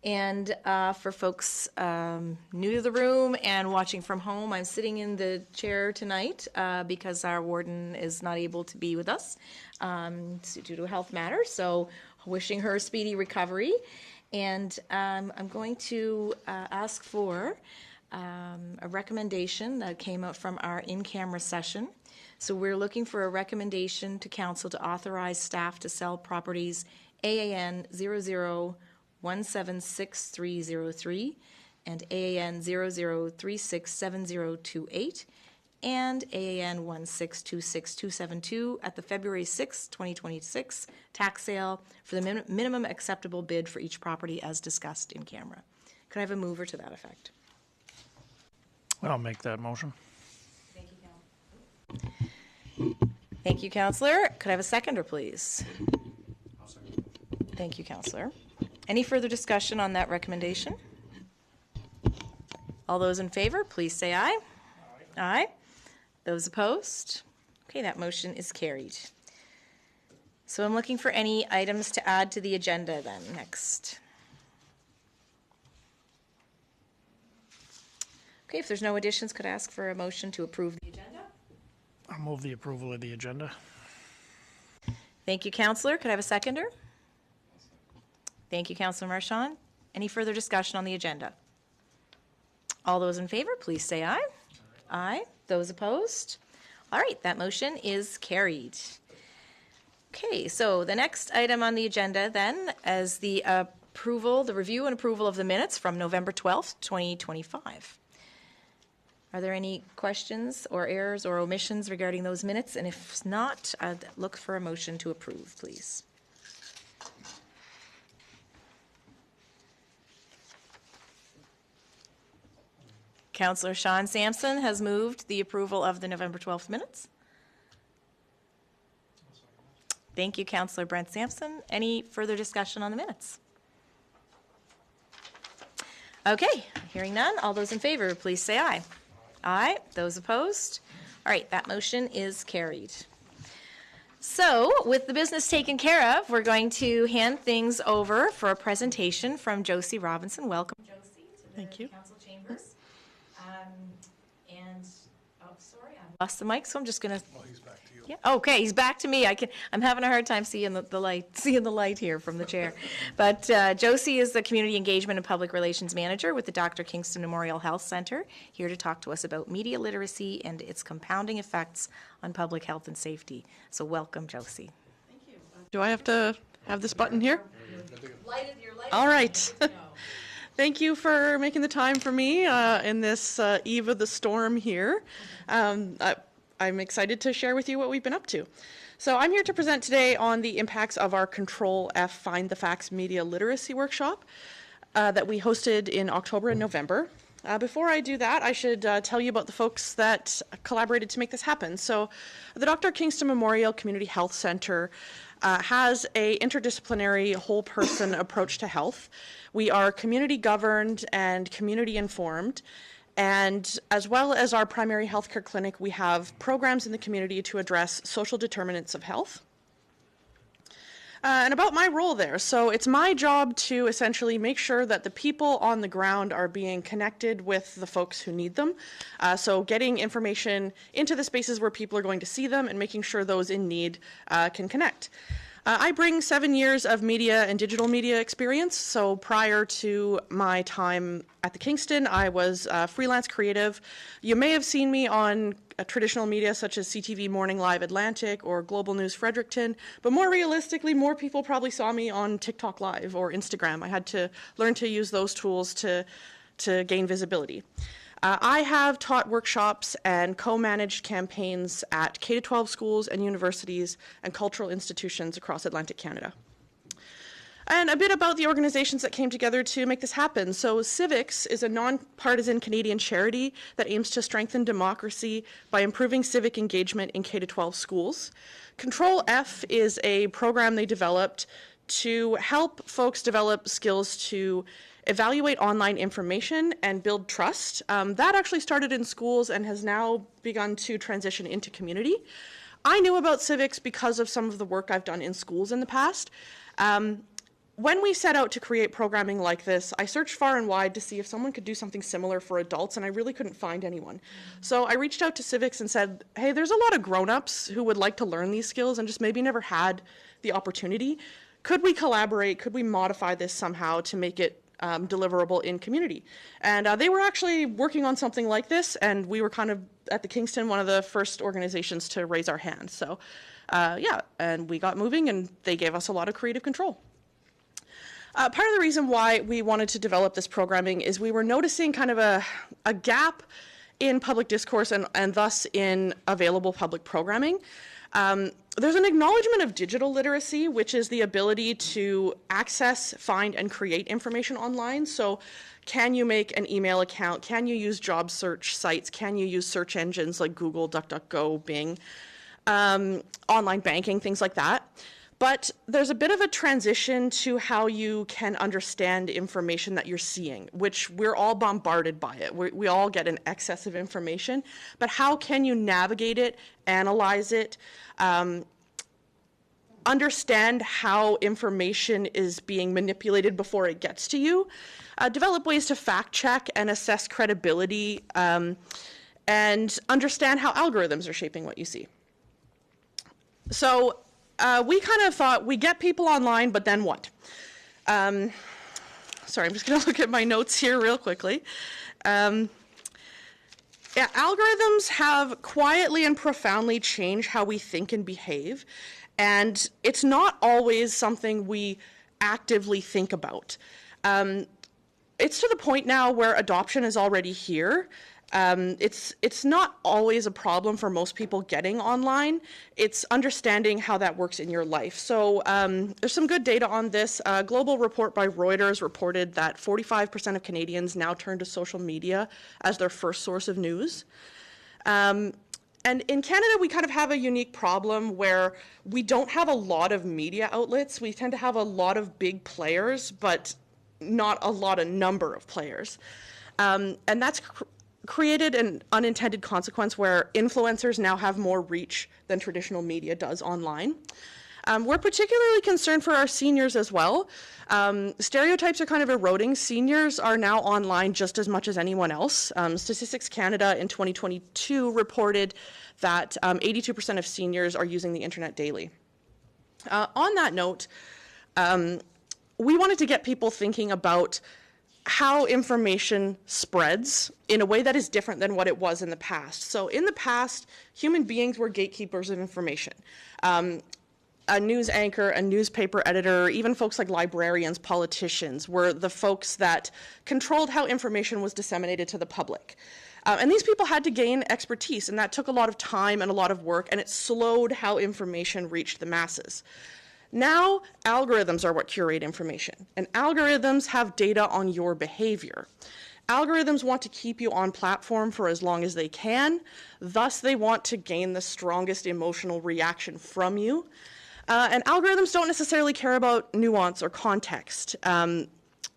And for folks new to the room and watching from home, I'm sitting in the chair tonight because our warden is not able to be with us due to a health matter. So wishing her a speedy recovery. And I'm going to ask for a recommendation that came out from our in-camera session. So we're looking for a recommendation to council to authorize staff to sell properties AAN 00176303 and AAN 00367028 and AAN 1626272 at the February 6, 2026 tax sale for the minimum acceptable bid for each property as discussed in camera. Could I have a mover to that effect? I'll make that motion. Thank you, Thank you, Councillor. Could I have a seconder, please? I'll second. Thank you, Councillor. Any further discussion on that recommendation? All those in favor, please say aye. Aye. Aye. Those opposed? Okay, that motion is carried. So I'm looking for any items to add to the agenda then next. Okay, if there's no additions, could I ask for a motion to approve the agenda? I'll move the approval of the agenda. Thank you, Councillor. Could I have a seconder? Thank you, Councillor Marchand. Any further discussion on the agenda? All those in favor, please say aye. Aye. Those opposed? All right, that motion is carried. Okay, so the next item on the agenda then is the review and approval of the minutes from November 12th, 2025. Are there any questions or errors or omissions regarding those minutes? And if not, I'd look for a motion to approve, please. Councillor Sean Sampson has moved the approval of the November 12th minutes. Thank you, Councillor Brent Sampson. Any further discussion on the minutes? Okay, hearing none. All those in favor, please say aye. Aye. Those opposed? All right, that motion is carried. So, with the business taken care of, we're going to hand things over for a presentation from Josie Robinson. Welcome, Josie, to the council chambers. Lost the mic, so I'm just gonna. Well, he's back to you. Yeah. Okay, he's back to me. I'm having a hard time seeing the light here from the chair. But Josie is the Community Engagement and Public Relations Manager with the Dr. Kingston Memorial Health Centre, here to talk to us about media literacy and its compounding effects on public health and safety. So welcome, Josie. Thank you. Do I have to have this button here? Your light. All right. Thank you for making the time for me in this eve of the storm here. I'm excited to share with you what we've been up to. So I'm here to present today on the impacts of our Control F Find the Facts Media Literacy Workshop that we hosted in October and November. Before I do that, I should tell you about the folks that collaborated to make this happen. So the Dr. Kingston Memorial Community Health Centre has a interdisciplinary whole person approach to health. We are community governed and community informed. And as well as our primary healthcare clinic, we have programs in the community to address social determinants of health. And about my role there, so it's my job to essentially make sure that the people on the ground are being connected with the folks who need them. So getting information into the spaces where people are going to see them and making sure those in need can connect. I bring 7 years of media and digital media experience. So prior to my time at the Kingston, I was freelance creative. You may have seen me on traditional media such as CTV Morning Live Atlantic or Global News Fredericton, but more realistically, more people probably saw me on TikTok Live or Instagram. I had to learn to use those tools to gain visibility. I have taught workshops and co-managed campaigns at K-12 schools and universities and cultural institutions across Atlantic Canada. And a bit about the organizations that came together to make this happen. So Civics is a nonpartisan Canadian charity that aims to strengthen democracy by improving civic engagement in K-12 schools. Control F is a program they developed to help folks develop skills to evaluate online information and build trust. That actually started in schools and has now begun to transition into community. I knew about civics because of some of the work I've done in schools in the past. when we set out to create programming like this, I searched far and wide to see if someone could do something similar for adults, and I really couldn't find anyone. So I reached out to civics and said, hey, there's a lot of grown-ups who would like to learn these skills and just maybe never had the opportunity. Could we collaborate? Could we modify this somehow to make it deliverable in community? And they were actually working on something like this, and we were kind of, at the Kingston, one of the first organizations to raise our hands. So yeah, and we got moving, and they gave us a lot of creative control. Part of the reason why we wanted to develop this programming is we were noticing kind of a gap in public discourse and thus in available public programming. There's an acknowledgement of digital literacy, which is the ability to access, find, and create information online. So can you make an email account? Can you use job search sites? Can you use search engines like Google, DuckDuckGo, Bing, online banking, things like that? But there's a bit of a transition to how you can understand information that you're seeing, which we're all bombarded by it. We all get an excess of information, but how can you navigate it, analyze it, understand understand information is being manipulated before it gets to you, develop ways to fact check and assess credibility, and understand how algorithms are shaping what you see. So we kind of thought, we get people online, but then what? Sorry, I'm just going to look at my notes here real quickly. Yeah, algorithms have quietly and profoundly changed how we think and behave, and it's not always something we actively think about. It's to the point now where adoption is already here. It's not always a problem for most people getting online. It's understanding how that works in your life. So there's some good data on this. A global report by Reuters reported that 45% of Canadians now turn to social media as their first source of news. And in Canada, we kind of have a unique problem where we don't have a lot of media outlets. We tend to have a lot of big players, but not a lot of number of players. And that's created an unintended consequence where influencers now have more reach than traditional media does online. We're particularly concerned for our seniors as well. Stereotypes are kind of eroding. Seniors are now online just as much as anyone else. Statistics Canada in 2022 reported that 82% of seniors are using the internet daily. On that note, we wanted to get people thinking about how information spreads in a way that is different than what it was in the past. So in the past, human beings were gatekeepers of information. A news anchor, a newspaper editor, even folks like librarians, politicians, were the folks that controlled how information was disseminated to the public. And these people had to gain expertise, and that took a lot of time and a lot of work, and it slowed how information reached the masses. Now, algorithms are what curate information, and algorithms have data on your behavior. Algorithms want to keep you on platform for as long as they can, thus they want to gain the strongest emotional reaction from you. And algorithms don't necessarily care about nuance or context,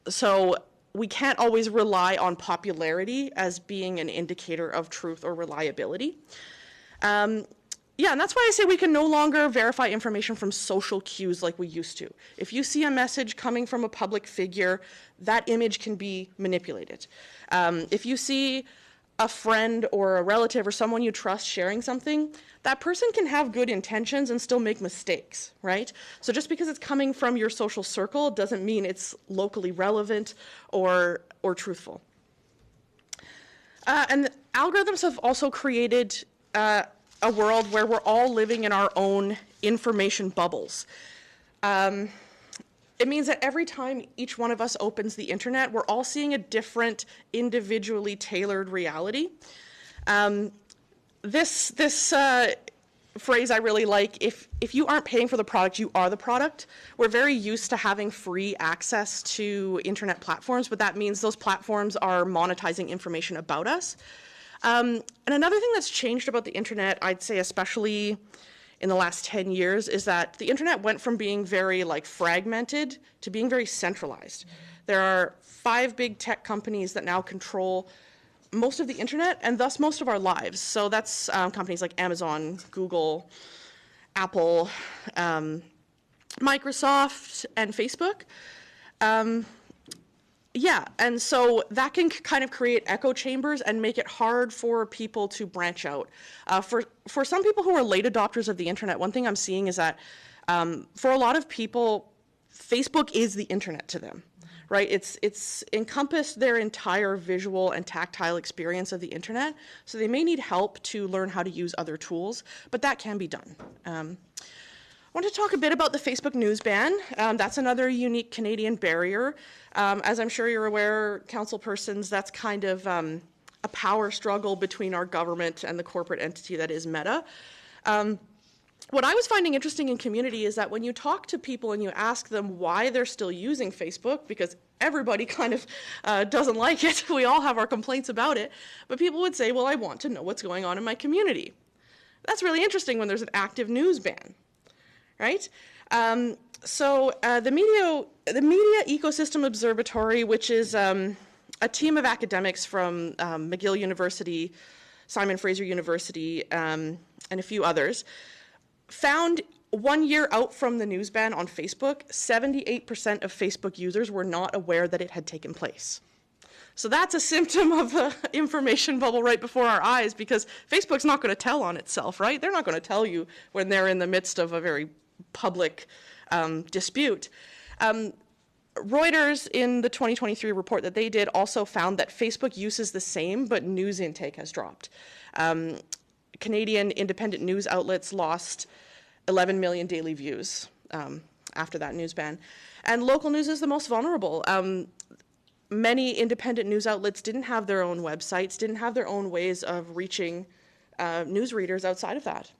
so we can't always rely on popularity as being an indicator of truth or reliability. Yeah, and that's why I say we can no longer verify information from social cues like we used to. If you see a message coming from a public figure, that image can be manipulated. If you see a friend or a relative or someone you trust sharing something, that person can have good intentions and still make mistakes, right? So just because it's coming from your social circle doesn't mean it's locally relevant or truthful. And algorithms have also created a world where we're all living in our own information bubbles. It means that every time each one of us opens the internet, we're all seeing a different, individually tailored reality. This phrase I really like, if you aren't paying for the product, you are the product. We're very used to having free access to internet platforms, but that means those platforms are monetizing information about us. And another thing that's changed about the internet, I'd say especially in the last 10 years, is that the internet went from being very fragmented to being very centralized. There are 5 big tech companies that now control most of the internet and thus most of our lives. So that's companies like Amazon, Google, Apple, Microsoft, and Facebook. Yeah, and so that can kind of create echo chambers and make it hard for people to branch out. For some people who are late adopters of the internet, one thing I'm seeing is that for a lot of people, Facebook is the internet to them, right? It's encompassed their entire visual and tactile experience of the internet, so they may need help to learn how to use other tools, but that can be done. I want to talk a bit about the Facebook news ban. That's another unique Canadian barrier. As I'm sure you're aware, council persons, that's kind of a power struggle between our government and the corporate entity that is Meta. What I was finding interesting in community is that when you talk to people and you ask them why they're still using Facebook, because everybody kind of doesn't like it, we all have our complaints about it, but people would say, well, I want to know what's going on in my community. That's really interesting when there's an active news ban. Right? So the Media Ecosystem Observatory, which is a team of academics from McGill University, Simon Fraser University, and a few others, found 1 year out from the news ban on Facebook, 78% of Facebook users were not aware that it had taken place. So that's a symptom of an information bubble right before our eyes, because Facebook's not going to tell on itself, right? They're not going to tell you when they're in the midst of a very public dispute. Reuters, in the 2023 report that they did, also found that Facebook use is the same, but news intake has dropped. Canadian independent news outlets lost 11 million daily views after that news ban. And local news is the most vulnerable. Many independent news outlets didn't have their own websites, didn't have their own ways of reaching news readers outside of that.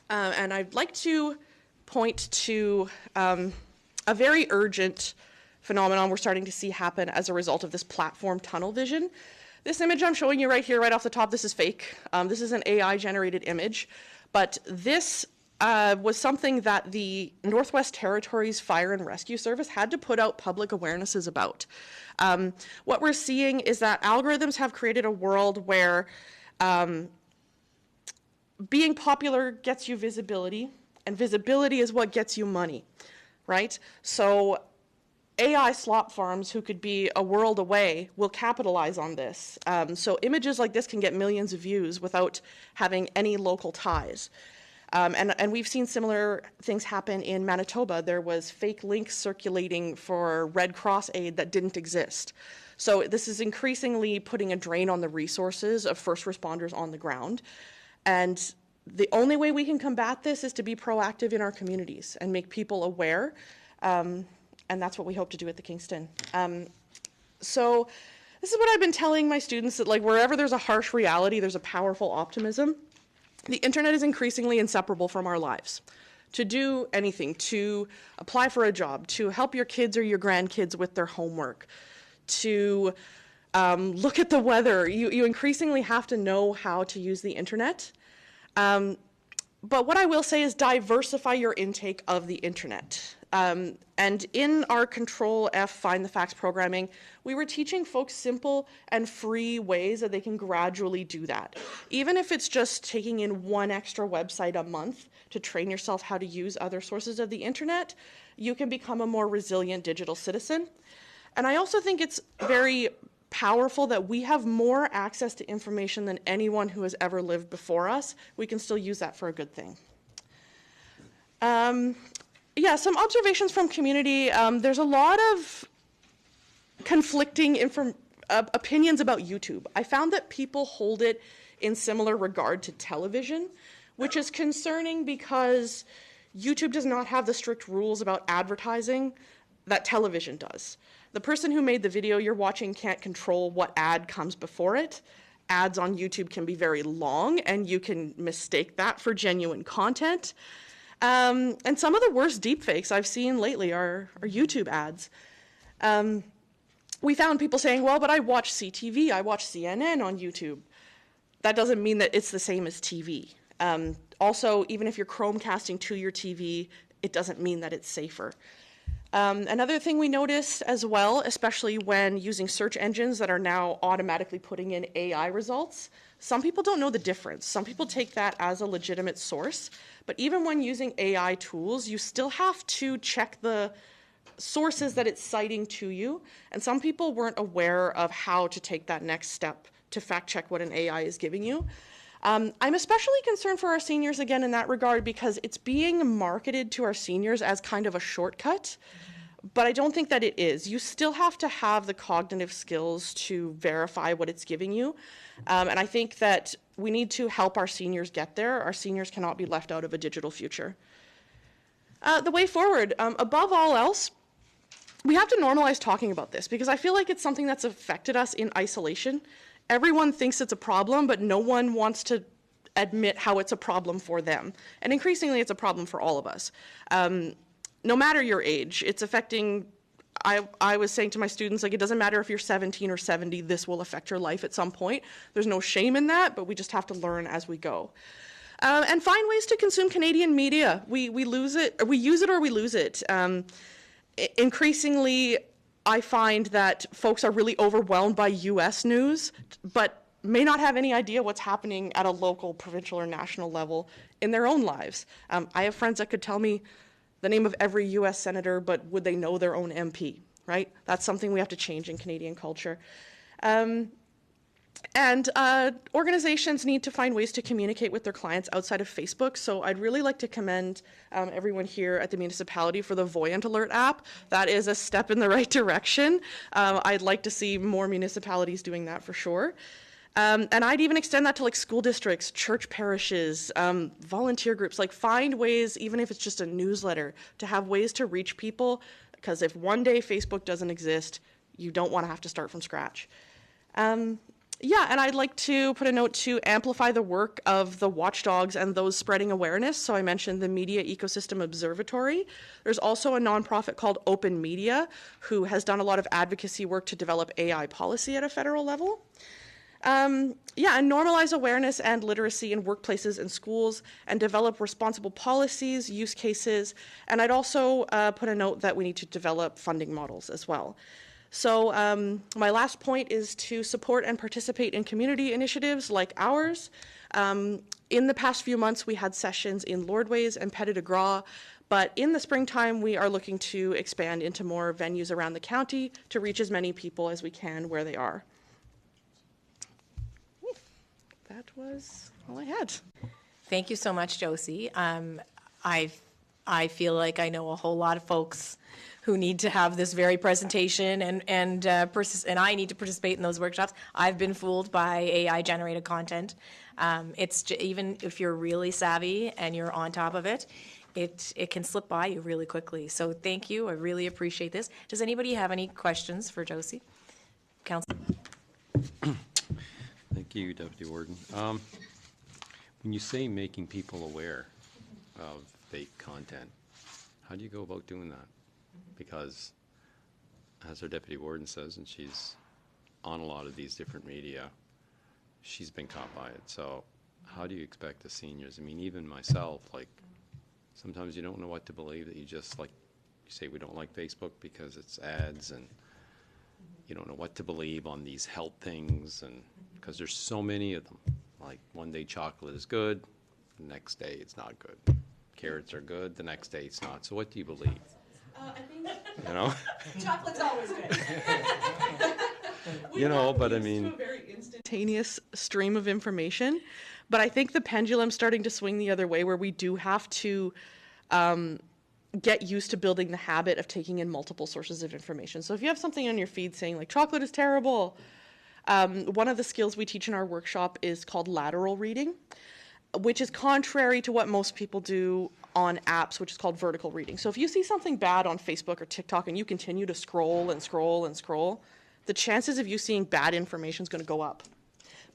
And I'd like to point to a very urgent phenomenon we're starting to see happen as a result of this platform tunnel vision. This image I'm showing you right here, right off the top, this is fake. This is an AI-generated image, but this was something that the Northwest Territories Fire and Rescue Service had to put out public awarenesses about. What we're seeing is that algorithms have created a world where being popular gets you visibility, and visibility is what gets you money, right? So AI slop farms who could be a world away will capitalize on this. So images like this can get millions of views without having any local ties. And we've seen similar things happen in Manitoba. There was fake links circulating for Red Cross aid that didn't exist. So this is increasingly putting a drain on the resources of first responders on the ground. And the only way we can combat this is to be proactive in our communities and make people aware. And that's what we hope to do at the Kingston. So this is what I've been telling my students, that like wherever there's a harsh reality, there's a powerful optimism. The internet is increasingly inseparable from our lives. To do anything, to apply for a job, to help your kids or your grandkids with their homework, to look at the weather, you increasingly have to know how to use the internet. But what I will say is diversify your intake of the internet. And in our Control F Find the Facts programming, we were teaching folks simple and free ways that they can gradually do that. Even if it's just taking in one extra website a month to train yourself how to use other sources of the internet, you can become a more resilient digital citizen. And I also think it's very powerful that we have more access to information than anyone who has ever lived before us. We can still use that for a good thing. Yeah, some observations from community. There's a lot of conflicting opinions about YouTube. I found that people hold it in similar regard to television, which is concerning because YouTube does not have the strict rules about advertising that television does. The person who made the video you're watching can't control what ad comes before it. Ads on YouTube can be very long, and you can mistake that for genuine content. And some of the worst deepfakes I've seen lately are YouTube ads. We found people saying, well, but I watch CTV, I watch CNN on YouTube. That doesn't mean that it's the same as TV. Also, even if you're Chromecasting to your TV, it doesn't mean that it's safer. Another thing we noticed as well, especially when using search engines that are now automatically putting in AI results, some people don't know the difference. Some people take that as a legitimate source, but even when using AI tools, you still have to check the sources that it's citing to you, and some people weren't aware of how to take that next step to fact check what an AI is giving you. I'm especially concerned for our seniors again in that regard because it's being marketed to our seniors as kind of a shortcut, but I don't think that it is. You still have to have the cognitive skills to verify what it's giving you, and I think that we need to help our seniors get there. Our seniors cannot be left out of a digital future. The way forward, above all else, we have to normalize talking about this because I feel like it's something that's affected us in isolation. Everyone thinks it's a problem, but no one wants to admit how it's a problem for them. And increasingly, it's a problem for all of us. No matter your age, it's affecting, I was saying to my students, like, it doesn't matter if you're 17 or 70, this will affect your life at some point. There's no shame in that, but we just have to learn as we go. And find ways to consume Canadian media. We lose it, or we use it or we lose it. Increasingly, I find that folks are really overwhelmed by US news, but may not have any idea what's happening at a local, provincial, or national level in their own lives. I have friends that could tell me the name of every US senator, but would they know their own MP, right? That's something we have to change in Canadian culture. And organizations need to find ways to communicate with their clients outside of Facebook. So I'd really like to commend everyone here at the municipality for the Voyant Alert app. That is a step in the right direction. I'd like to see more municipalities doing that for sure. And I'd even extend that to like school districts, church parishes, volunteer groups, like find ways, even if it's just a newsletter, to have ways to reach people. Because if one day Facebook doesn't exist, you don't want to have to start from scratch. Yeah, and I'd like to put a note to amplify the work of the watchdogs and those spreading awareness. So I mentioned the Media Ecosystem Observatory. There's also a nonprofit called Open Media who has done a lot of advocacy work to develop AI policy at a federal level. Yeah, and normalize awareness and literacy in workplaces and schools and develop responsible policies, use cases, and I'd also put a note that we need to develop funding models as well. So my last point is to support and participate in community initiatives like ours. In the past few months, we had sessions in Lordways and Petit de Gras, but in the springtime, we are looking to expand into more venues around the county to reach as many people as we can where they are. That was all I had. Thank you so much, Josie. I feel like I know a whole lot of folks who need to have this very presentation, and I need to participate in those workshops. I've been fooled by AI-generated content. Even if you're really savvy and you're on top of it, it can slip by you really quickly. So thank you. I really appreciate this. Does anybody have any questions for Josie? Council. Thank you, Deputy Warden. When you say making people aware of fake content, how do you go about doing that? Because, as our Deputy Warden says, and she's on a lot of these different media, she's been caught by it. So how do you expect the seniors? I mean, even myself, like, sometimes you don't know what to believe, that you just, like, you say we don't like Facebook because it's ads, and you don't know what to believe on these health things, and because there's so many of them. Like, one day chocolate is good, the next day it's not good. Carrots are good, the next day it's not. So what do you believe? I think You know? chocolate's always good. You know, but I mean, a very instantaneous stream of information, but I think the pendulum's starting to swing the other way, where we do have to get used to building the habit of taking in multiple sources of information. So if you have something on your feed saying like chocolate is terrible, one of the skills we teach in our workshop is called lateral reading, which is contrary to what most people do on apps, which is called vertical reading. So if you see something bad on Facebook or TikTok and you continue to scroll and scroll and scroll, the chances of you seeing bad information is going to go up.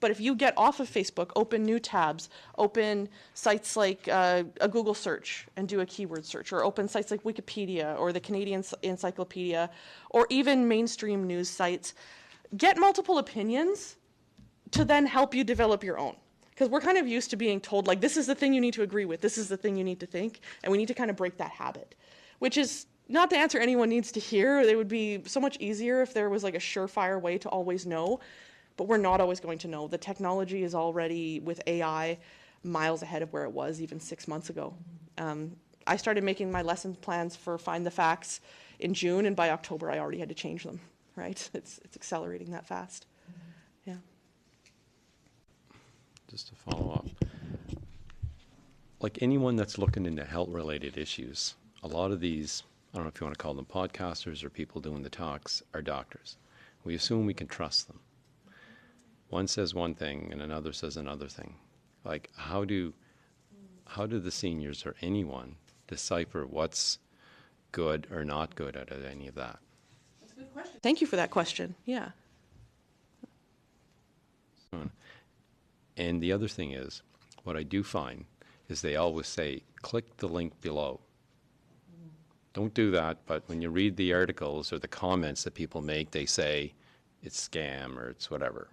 But if you get off of Facebook, open new tabs, open sites like a Google search and do a keyword search, or open sites like Wikipedia or the Canadian Encyclopedia, or even mainstream news sites, get multiple opinions to then help you develop your own. Because we're kind of used to being told, like, this is the thing you need to agree with, this is the thing you need to think, and we need to kind of break that habit, which is not the answer anyone needs to hear. It would be so much easier if there was like a surefire way to always know, but we're not always going to know. The technology is already, with AI, miles ahead of where it was even 6 months ago. I started making my lesson plans for Find the Facts in June, and by October I already had to change them, right? It's accelerating that fast. Yeah. Just to follow up, like anyone that's looking into health-related issues, a lot of these, I don't know if you want to call them podcasters or people doing the talks, are doctors. We assume we can trust them. One says one thing and another says another thing. Like, how do the seniors or anyone decipher what's good or not good out of any of that? That's a good question. Thank you for that question. Yeah. And the other thing is, what I do find is they always say, click the link below. Don't do that, but when you read the articles or the comments that people make, they say it's scam or it's whatever.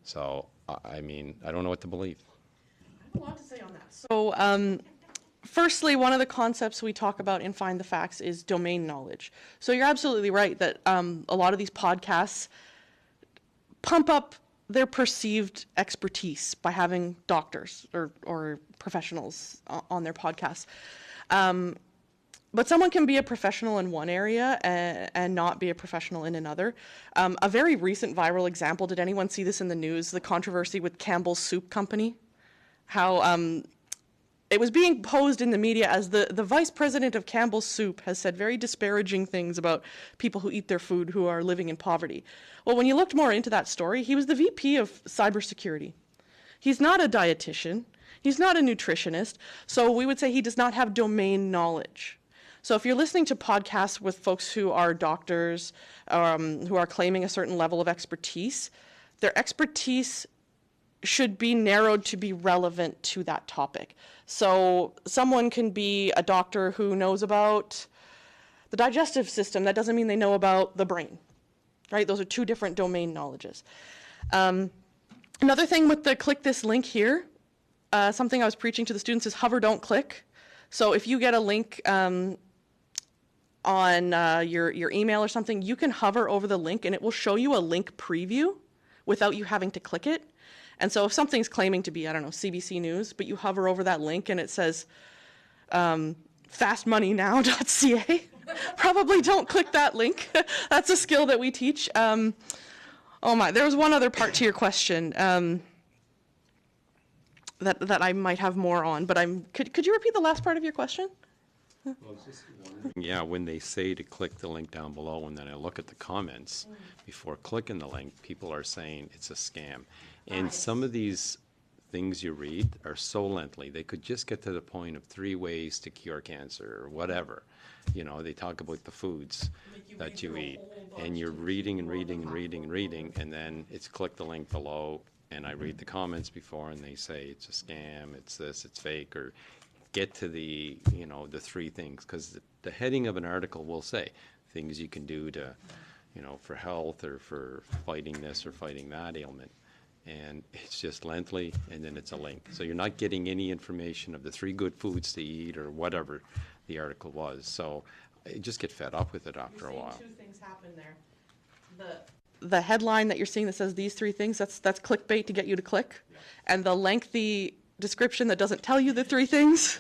So, I mean, I don't know what to believe. I have a lot to say on that. So, firstly, one of the concepts we talk about in Find the Facts is domain knowledge. So you're absolutely right that a lot of these podcasts pump up their perceived expertise by having doctors or professionals on their podcasts. But someone can be a professional in one area and not be a professional in another. A very recent viral example, did anyone see this in the news, the controversy with Campbell's Soup Company? How it was being posed in the media as the vice president of Campbell's Soup has said very disparaging things about people who eat their food who are living in poverty. Well, when you looked more into that story, he was the VP of cybersecurity. He's not a dietitian. He's not a nutritionist. So we would say he does not have domain knowledge. So if you're listening to podcasts with folks who are doctors, who are claiming a certain level of expertise, their expertise should be narrowed to be relevant to that topic. So someone can be a doctor who knows about the digestive system. That doesn't mean they know about the brain, right? Those are two different domain knowledges. Another thing with the click this link here, something I was preaching to the students is hover, don't click. So if you get a link on your email or something, you can hover over the link and it will show you a link preview without you having to click it. And so if something's claiming to be, I don't know, CBC News, but you hover over that link and it says fastmoneynow.ca, probably don't click that link. That's a skill that we teach. Oh my, there was one other part to your question that I might have more on, but could you repeat the last part of your question? Yeah, when they say to click the link down below, and then I look at the comments before clicking the link, people are saying it's a scam. And some of these things you read are so lengthy. They could just get to the point of 3 ways to cure cancer or whatever. You know, they talk about the foods that you eat, and you're reading and reading and reading and reading, and then it's click the link below, and I read the comments before, and they say it's a scam, it's this, it's fake, or get to the, you know, the 3 things, because the heading of an article will say things you can do to, you know, for health or for fighting this or fighting that ailment. And it's just lengthy, and then it's a link. So you're not getting any information of the 3 good foods to eat or whatever the article was. So you just get fed up with it after a while. 2 things happen there. The headline that you're seeing that says these 3 things, that's clickbait to get you to click. Yeah. And the lengthy description that doesn't tell you the 3 things,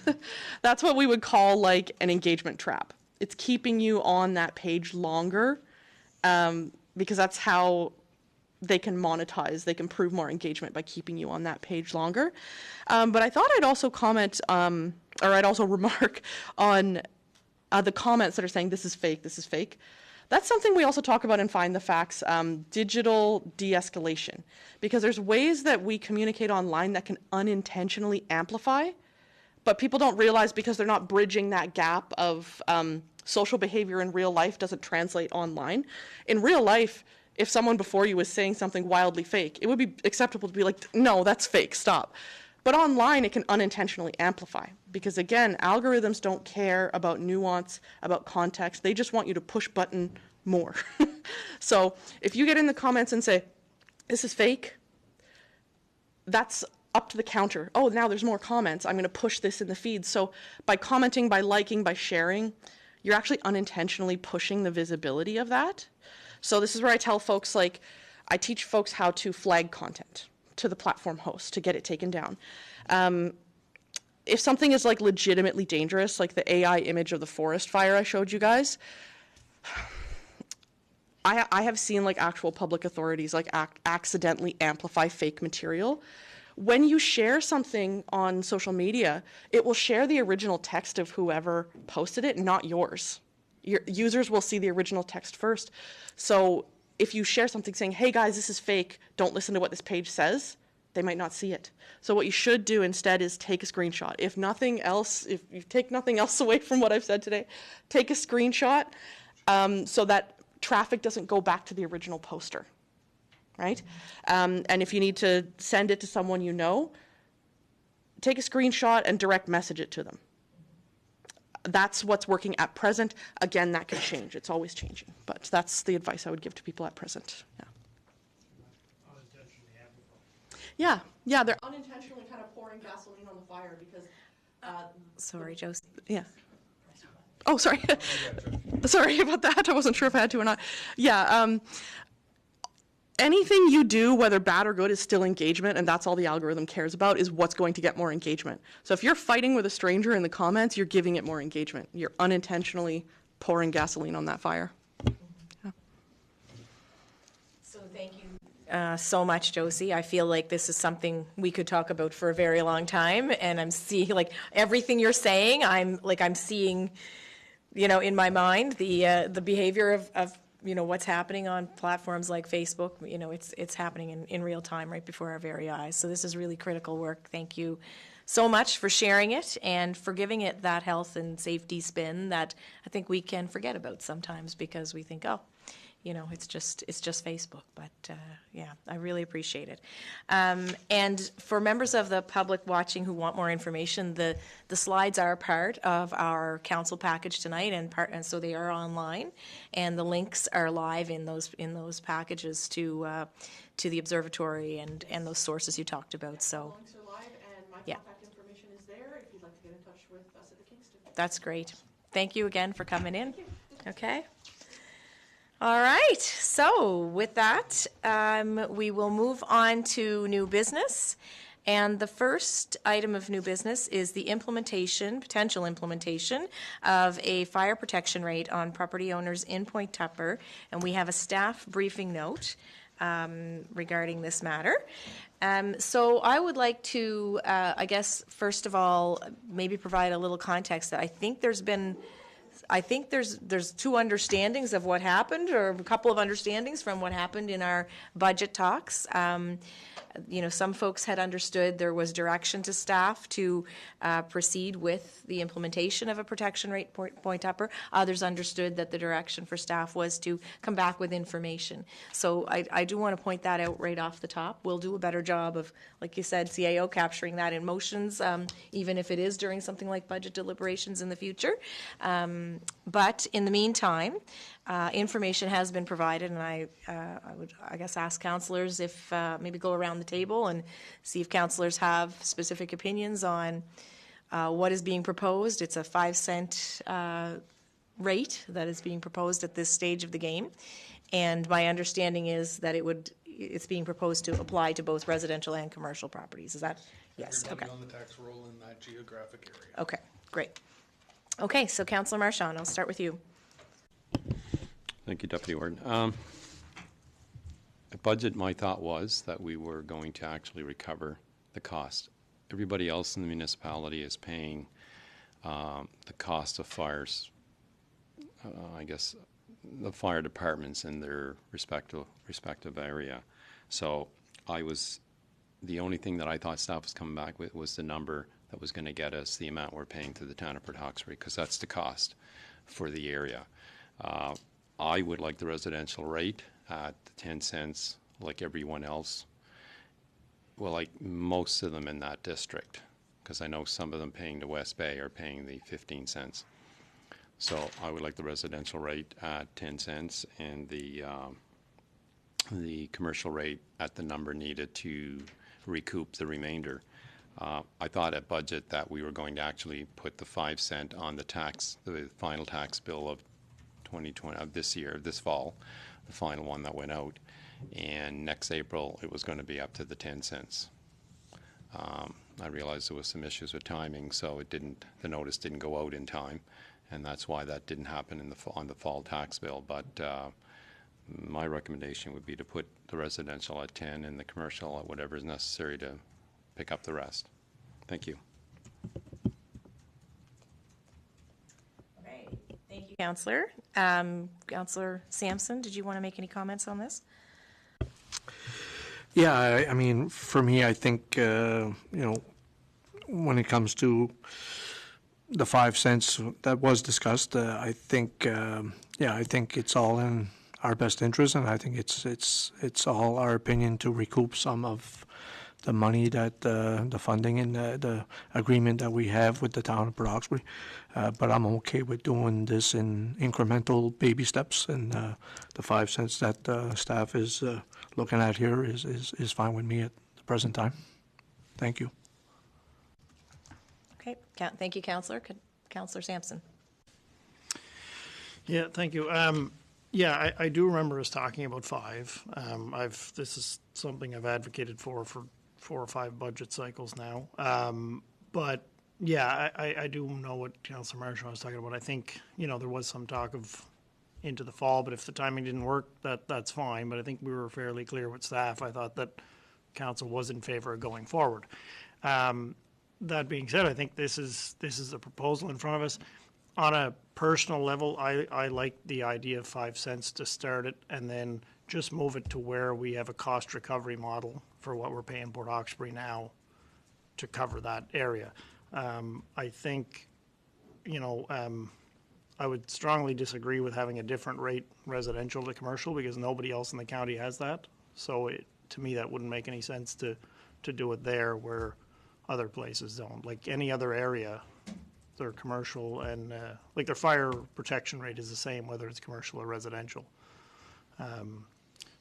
that's what we would call like an engagement trap. It's keeping you on that page longer because that's how they can monetize, they can prove more engagement by keeping you on that page longer. But I thought I'd also comment, or I'd also remark on the comments that are saying this is fake, this is fake. That's something we also talk about in Find the Facts, digital de-escalation. Because there's ways that we communicate online that can unintentionally amplify, but people don't realize because they're not bridging that gap of social behavior in real life doesn't translate online. In real life, if someone before you was saying something wildly fake, it would be acceptable to be like, no, that's fake, stop. But online, it can unintentionally amplify. Because again, algorithms don't care about nuance, about context. They just want you to push button more. So if you get in the comments and say, this is fake, that's up to the counter. Oh, now there's more comments. I'm going to push this in the feed. So by commenting, by liking, by sharing, you're actually unintentionally pushing the visibility of that. So this is where I tell folks, like, I teach folks how to flag content to the platform host to get it taken down. If something is like legitimately dangerous, like the AI image of the forest fire I showed you guys, I have seen like actual public authorities like accidentally amplify fake material. When you share something on social media, it will share the original text of whoever posted it, not yours. Your users will see the original text first. So if you share something saying, hey guys, this is fake, don't listen to what this page says, they might not see it. So what you should do instead is take a screenshot. If nothing else, if you take nothing else away from what I've said today, take a screenshot so that traffic doesn't go back to the original poster, right? And if you need to send it to someone you know, take a screenshot and direct message it to them. That's what's working at present. Again, that could change. It's always changing. But that's the advice I would give to people at present. Yeah. Yeah, they're unintentionally kind of pouring gasoline on the fire because... Sorry, Josie. Yeah. Oh, sorry. Sorry about that. I wasn't sure if I had to or not. Yeah. Anything you do, whether bad or good, is still engagement, and that's all the algorithm cares about, is what's going to get more engagement. So if you're fighting with a stranger in the comments, you're giving it more engagement. You're unintentionally pouring gasoline on that fire. Yeah. So thank you so much, Josie. I feel like this is something we could talk about for a very long time, and I'm seeing, like, everything you're saying, I'm seeing, you know, in my mind, the behavior of you know, what's happening on platforms like Facebook. You know, it's happening in real time right before our very eyes. So this is really critical work. Thank you so much for sharing it and for giving it that health and safety spin that I think we can forget about sometimes because we think, oh, you know, it's just Facebook. But yeah, I really appreciate it. And for members of the public watching who want more information, the slides are part of our council package tonight, and so they are online, and the links are live in those packages to the observatory and those sources you talked about. So Links are live, and my Yeah. contact information is there if you'd like to get in touch with us at the Kingston. that's great. Thank you again for coming in. Okay. All right, so with that, we will move on to new business. And the first item of new business is the potential implementation of a fire protection rate on property owners in Point Tupper. And we have a staff briefing note regarding this matter. So I would like to, I guess, first of all, maybe provide a little context that I think there's two understandings of what happened, or a couple of understandings from what happened in our budget talks. You know, some folks had understood there was direction to staff to proceed with the implementation of a protection rate Point Upper. Others understood that the direction for staff was to come back with information. So I do want to point that out right off the top. We'll do a better job of, like you said, CAO capturing that in motions, even if it is during something like budget deliberations in the future. But in the meantime, information has been provided, and I would, I guess, ask councillors if maybe go around the table and see if councillors have specific opinions on what is being proposed. It's a 5-cent rate that is being proposed at this stage of the game, and my understanding is that it's being proposed to apply to both residential and commercial properties. Is that? Yes. Everybody Okay. on the tax roll in that geographic area. Okay. Great. Okay. So, Councillor Marchand, I'll start with you. Thank you, Deputy Warden. The budget, my thought was that we were going to actually recover the cost. Everybody else in the municipality is paying the cost of fires, I guess, the fire departments in their respective area. So the only thing that I thought staff was coming back with was the number that was going to get us the amount we're paying to the town of Port Hawkesbury, because that's the cost for the area. I would like the residential rate at 10 cents like everyone else. Well, like most of them in that district, because I know some of them paying to West Bay are paying the 15 cents. So I would like the residential rate at 10 cents and the commercial rate at the number needed to recoup the remainder. I thought at budget that we were going to actually put the 5 cent on the final tax bill of 2020 of this fall, the final one that went out, and next April it was going to be up to the 10 cents. I realized there was some issues with timing, so the notice didn't go out in time, and that's why that didn't happen on the fall tax bill. But my recommendation would be to put the residential at 10 and the commercial at whatever is necessary to pick up the rest. Thank you. Okay, thank you, Councillor. Councillor Sampson, did you want to make any comments on this? Yeah, I mean, for me, I think, when it comes to the 5 cents that was discussed, I think, I think it's all in our best interest, and I think it's all our opinion to recoup some of the money that the funding and the agreement that we have with the town of Port Hawkesbury. But I'm okay with doing this in incremental baby steps, and the 5 cents that staff is looking at here is fine with me at the present time. Thank you. Okay, thank you, Councillor. Councillor Sampson. Yeah, thank you. Yeah, I do remember us talking about 5. This is something I've advocated for 4 or 5 budget cycles now. But yeah, I do know what Councillor Marchand was talking about. I think, there was some talk of into the fall, but if the timing didn't work, that's fine. But I think we were fairly clear with staff. I thought that council was in favor of going forward. That being said, I think this is a proposal in front of us. On a personal level, I like the idea of 5 cents to start it, and then just move it to where we have a cost recovery model for what we're paying Port Hawkesbury now to cover that area. I think, I would strongly disagree with having a different rate residential to commercial, because nobody else in the county has that. So to me, that wouldn't make any sense to do it there where other places don't. Like any other area, their commercial and like their fire protection rate is the same whether it's commercial or residential.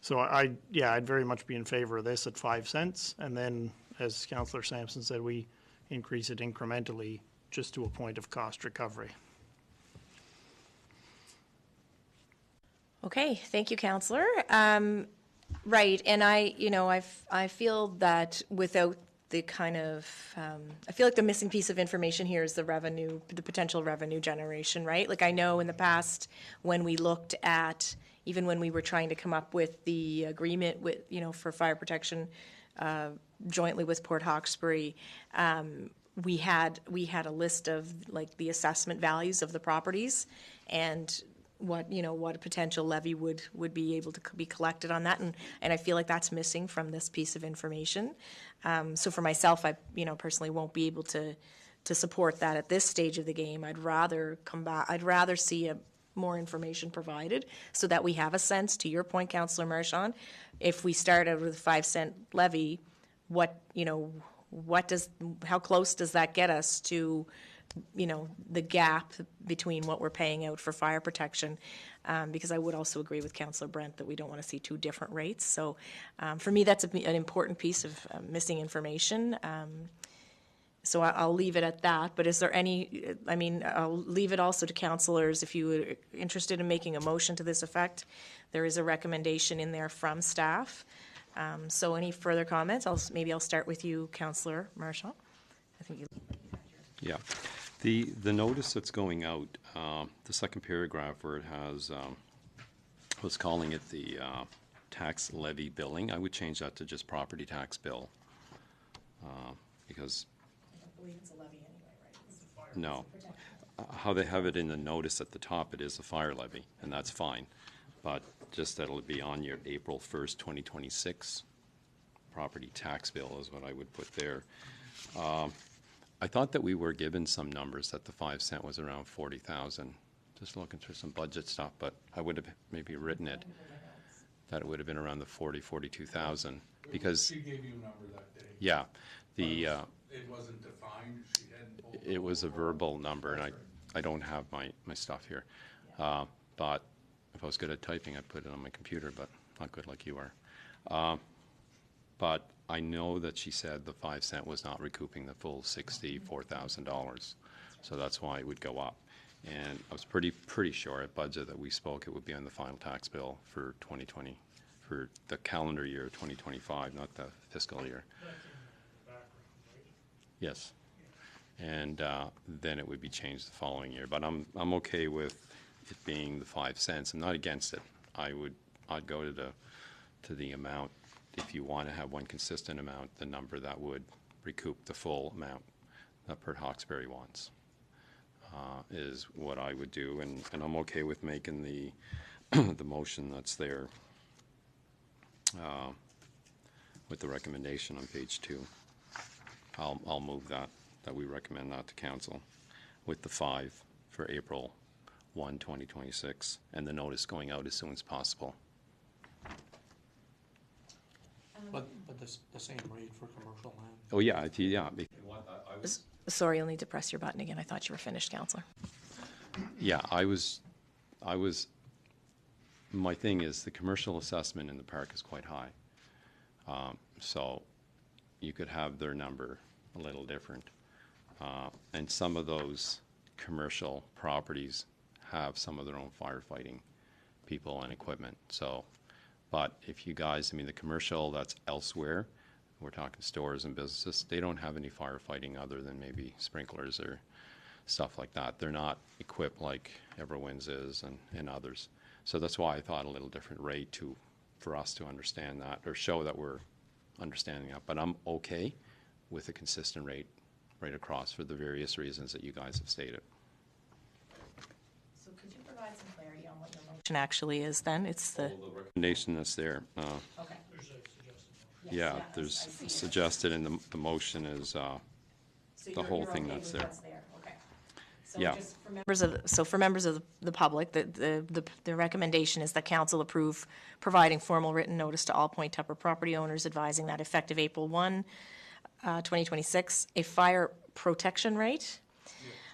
So I'd very much be in favor of this at 5 cents, and then, as Councillor Sampson said, we increase it incrementally just to a point of cost recovery. Okay, thank you, Councillor. Right, and I feel that without the kind of, I feel like the missing piece of information here is the revenue, the potential revenue generation, right? Like I know in the past when we looked at, even when we were trying to come up with the agreement with, for fire protection jointly with Port Hawkesbury, we had a list of like the assessment values of the properties and what a potential levy would be able to be collected on that, and I feel like that's missing from this piece of information. So for myself, I personally won't be able to support that at this stage of the game. I'd rather see more information provided so that we have a sense. To your point, Councillor Marchand, if we start out with a 5 cent levy, how close does that get us to the gap between what we're paying out for fire protection, because I would also agree with Councillor Brent that we don't want to see 2 different rates. So for me, that's an important piece of missing information. So I'll leave it at that. But is there any, I'll leave it also to councillors if you are interested in making a motion to this effect. There is a recommendation in there from staff. So any further comments? Maybe I'll start with you, Councillor Marchand. I think you. Yeah. The notice that's going out, the second paragraph where it has, was calling it the tax levy billing, I would change that to just property tax bill. Because I believe it's a levy anyway, right? no, how they have it in the notice at the top, it is a fire levy, and that's fine. But just that it'll be on your April 1st, 2026 property tax bill is what I would put there. I thought that we were given some numbers that the 5 cent was around 40,000. Just looking through some budget stuff, but I would have maybe written it that it would have been around the 42,000 because She gave you a number that day. yeah, the It wasn't defined. She hadn't pulled it was a verbal number, and I don't have my stuff here. But if I was good at typing, I'd put it on my computer, but not good like you are. But I know that she said the 5 cent was not recouping the full $64,000, so that's why it would go up. And I was pretty sure at budget that we spoke it would be on the final tax bill for 2020, for the calendar year 2025, not the fiscal year. Yes. and then it would be changed the following year. But I'm okay with it being the 5 cents. I'm not against it. I'd go to the amount, if you want to have one consistent amount, the number that would recoup the full amount that Port Hawkesbury wants, is what I would do, and I'm okay with making the the motion that's there with the recommendation on page 2. I'll move that we recommend that to council with the 5 for April 1, 2026, and the notice going out as soon as possible. But the same rate for commercial land? Oh, yeah, yeah. Sorry, you'll need to press your button again. I thought you were finished, Councillor. Yeah, I was, my thing is the commercial assessment in the park is quite high. So you could have their number a little different. And some of those commercial properties have some of their own firefighting people and equipment. So, but if you guys, I mean, the commercial that's elsewhere, we're talking stores and businesses, they don't have any firefighting other than maybe sprinklers or stuff like that. They're not equipped like Everwinds is and others. So that's why I thought a little different rate for us to understand that or show that we're understanding that. But I'm okay with a consistent rate right across for the various reasons that you guys have stated. So could you provide some clarity on what your motion actually is then? It's the... The recommendation that's there. Okay. Yeah, there's suggested in the motion is the whole thing that's there. Okay. So Yeah. just for members of the public, the recommendation is that council approve providing formal written notice to all Point Tupper property owners advising that effective April 1, 2026, a fire protection rate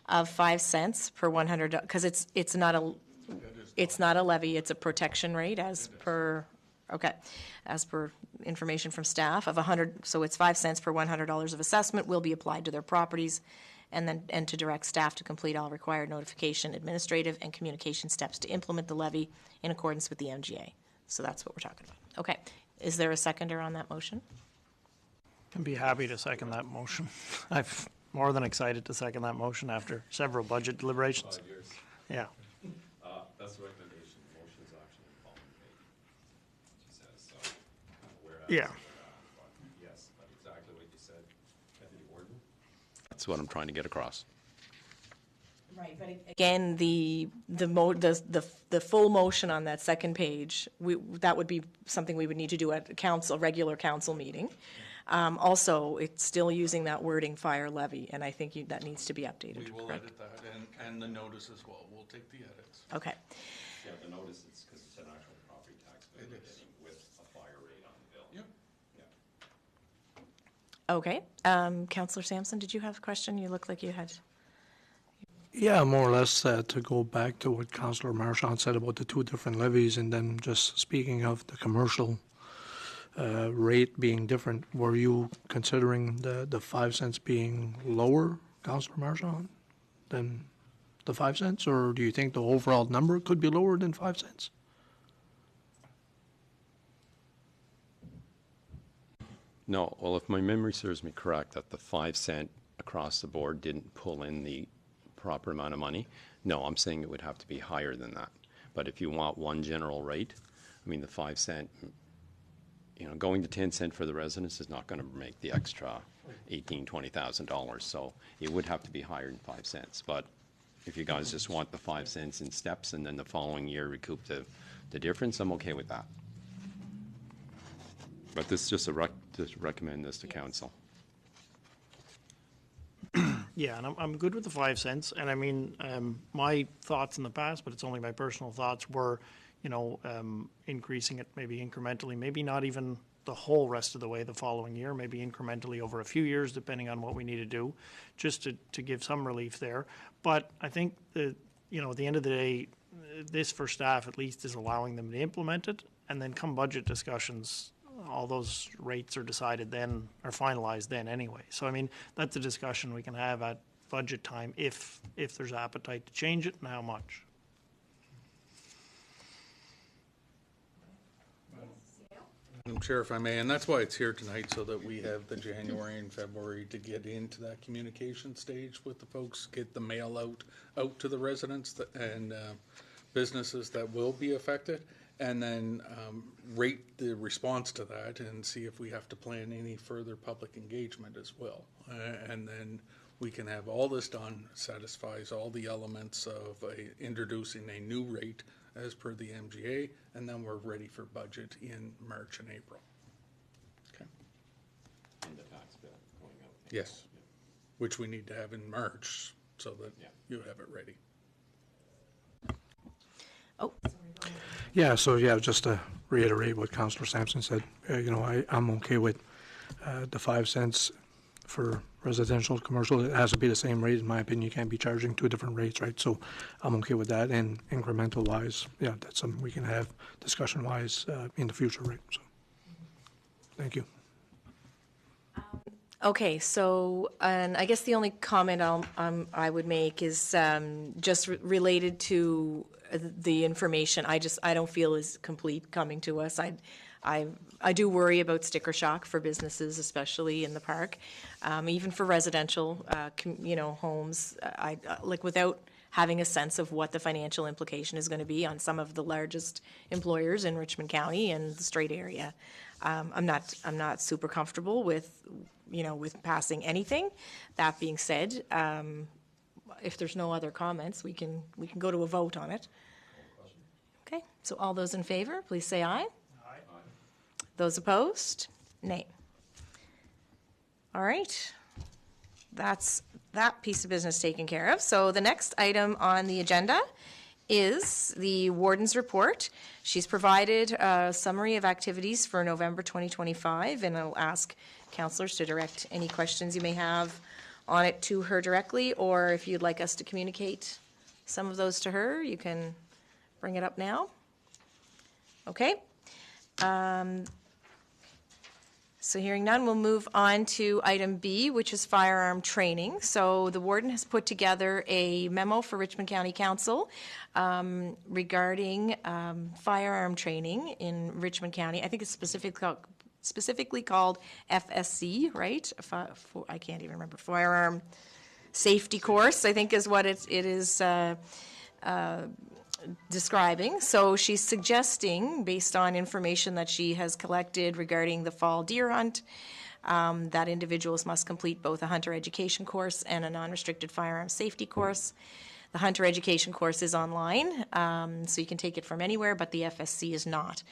of 5 cents per 100, because it's not a levy, it's a protection rate as per information from staff of 100, so it's 5 cents per $100 of assessment will be applied to their properties, and to direct staff to complete all required notification, administrative, and communication steps to implement the levy in accordance with the MGA. So that's what we're talking about. Okay. Is there a seconder on that motion? I'd be happy to second that motion. I'm more than excited to second that motion after several budget deliberations. 5 years. Yeah. That's the recommendation. The motion is actually the following page. She says, so, whereas, Yeah. yes, but exactly what you said, Deputy Warden. That's what I'm trying to get across. Right, but again, the full motion on that second page, that would be something we would need to do at a regular council meeting. Also, it's still using that wording fire levy, and I think that needs to be updated. We will correct? edit that and the notice as well. We'll take the edits. Okay. Yeah, the notice is because it's an actual property tax bill we're getting with a fire rate on the bill. Yep. Yeah. Okay. Councillor Sampson, did you have a question? You look like you had. Yeah, more or less to go back to what Councillor Marchand said about the two different levies, and then just speaking of the commercial rate being different, were you considering the 5 cents being lower, Councillor Marchand, than the 5 cents, or do you think the overall number could be lower than 5 cents? No, well, if my memory serves me correct, that the 5 cent across the board didn't pull in the proper amount of money. No, I'm saying it would have to be higher than that. But if you want one general rate, I mean, the 5 cent, going to 10 cent for the residents is not going to make the extra $18,000, $20,000. So it would have to be higher than 5 cents. But if you guys just want the 5 cents in steps and then the following year recoup the difference, I'm okay with that. But this is just just recommend this to council. Yeah, and I'm good with the 5 cents. And I mean, my thoughts in the past, but it's only my personal thoughts, were, increasing it maybe incrementally, maybe not even the whole rest of the way the following year, maybe incrementally over a few years, depending on what we need to do, just to give some relief there. But I think that, at the end of the day, this for staff at least is allowing them to implement it. And then come budget discussions, all those rates are decided then, are finalized then anyway. So, I mean, that's a discussion we can have at budget time if there's appetite to change it and how much. Chair, if I may, and that's why it's here tonight, so that we have the January and February to get into that communication stage with the folks, get the mail out to the residents and businesses that will be affected, and then rate the response to that and see if we have to plan any further public engagement as well. And then we can have all this done, satisfies all the elements of introducing a new rate as per the MGA, and then we're ready for budget in March and April. Okay. And the tax bill going out. Yes, which we need to have in March so that you have it ready. Oh, Yeah, so yeah, just to reiterate what Councillor Sampson said, I'm okay with the 5 cents for residential, commercial. It has to be the same rate, in my opinion. You can't be charging two different rates, right? So I'm okay with that. And incremental wise, yeah, that's something we can have discussion wise in the future, right? So, thank you. okay, so, and I guess the only comment I would make is just related to the information. I don't feel is complete coming to us. I do worry about sticker shock for businesses, especially in the park, even for residential, homes. I like without having a sense of what the financial implication is going to be on some of the largest employers in Richmond County and the Strait area. I'm not super comfortable with passing anything. That being said, if there's no other comments, we can go to a vote on it. Okay, so all those in favor, please say aye. Those opposed? Nay. All right. That's that piece of business taken care of. So the next item on the agenda is the warden's report. She's provided a summary of activities for November 2025, and I'll ask councillors to direct any questions you may have on it to her directly, or if you'd like us to communicate some of those to her, you can bring it up now. Okay. So hearing none, we'll move on to item B, which is firearm training. So the warden has put together a memo for Richmond County Council regarding firearm training in Richmond County. I think it's specifically called FSC, right? I can't even remember. Firearm Safety Course, I think is what it is describing. So she's suggesting, based on information that she has collected regarding the fall deer hunt, that individuals must complete both a hunter education course and a non-restricted firearm safety course. The hunter education course is online, so you can take it from anywhere, but the FSC is not.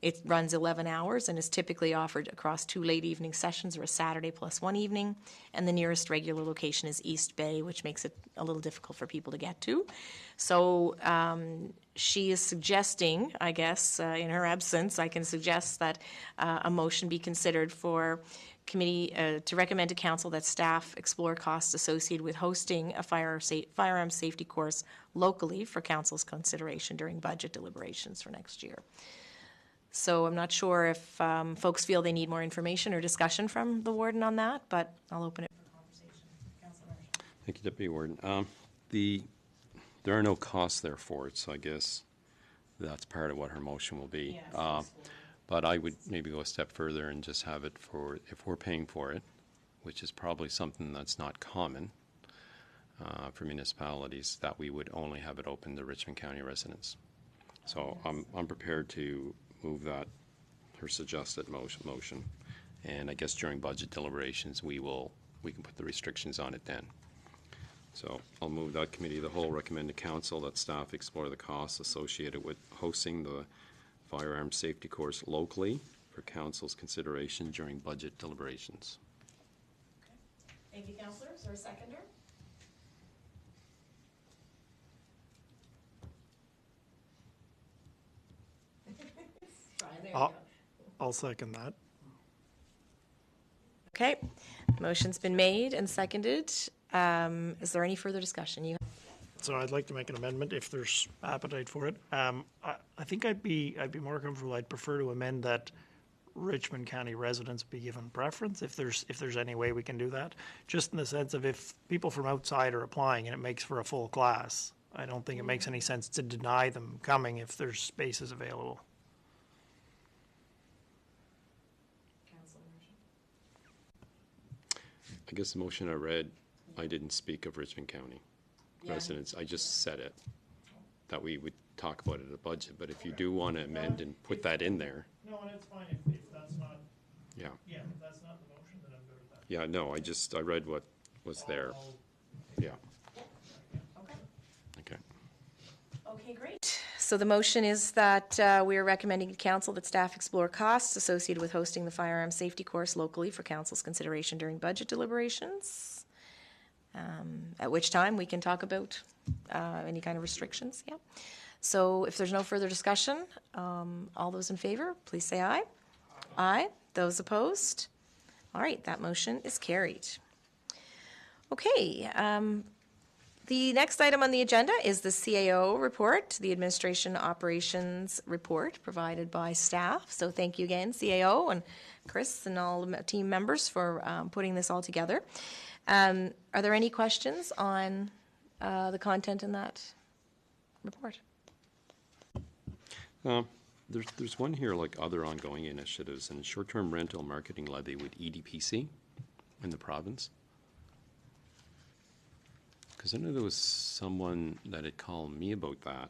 It runs 11 hours and is typically offered across 2 late evening sessions or a Saturday plus 1 evening, and the nearest regular location is East Bay, which makes it a little difficult for people to get to. So she is suggesting, I guess, in her absence, I can suggest that a motion be considered for committee to recommend to council that staff explore costs associated with hosting a firearm safety course locally for council's consideration during budget deliberations for next year. So I'm not sure if folks feel they need more information or discussion from the warden on that, but I'll open it for conversation. Councillor Marshall. Thank you, Deputy Warden. There are no costs there for it, so I guess that's part of what her motion will be. But I would maybe go a step further and just have it for, if we're paying for it, which is probably something that's not common for municipalities, that we would only have it open to Richmond County residents. So I'm prepared to move that, her suggested motion, and I guess during budget deliberations we can put the restrictions on it then. So I'll move that committee of the whole recommend to council that staff explore the costs associated with hosting the firearm safety course locally for council's consideration during budget deliberations. Okay. Thank you, councillor. Is there a seconder? I'll second that. Okay, motion's been made and seconded. Is there any further discussion? So I'd like to make an amendment if there's appetite for it. I think I'd be more comfortable. I'd prefer to amend that Richmond County residents be given preference if there's any way we can do that. Just in the sense of if people from outside are applying and it makes for a full class, I don't think it makes any sense to deny them coming if there's spaces available. I guess the motion I read, I didn't speak of Richmond County residents. I just said it, that we would talk about it at a budget. But if you do want to amend and put that in there, No, and it's fine if that's not, yeah. yeah, if that's not the motion, then I'm good with that. Yeah, no, I read what was there. Yeah, Okay. okay. Okay, great. So the motion is that we are recommending to council that staff explore costs associated with hosting the firearm safety course locally for council's consideration during budget deliberations, at which time we can talk about any kind of restrictions. Yeah. So if there's no further discussion, all those in favor, please say aye. Aye. Those opposed? All right, that motion is carried. Okay. The next item on the agenda is the CAO report, the Administration Operations Report provided by staff. So thank you again, CAO and Chris and all the team members for putting this all together. Are there any questions on the content in that report? There's one here, like other ongoing initiatives and short-term rental marketing levy with EDPC in the province. Because I know there was someone that had called me about that,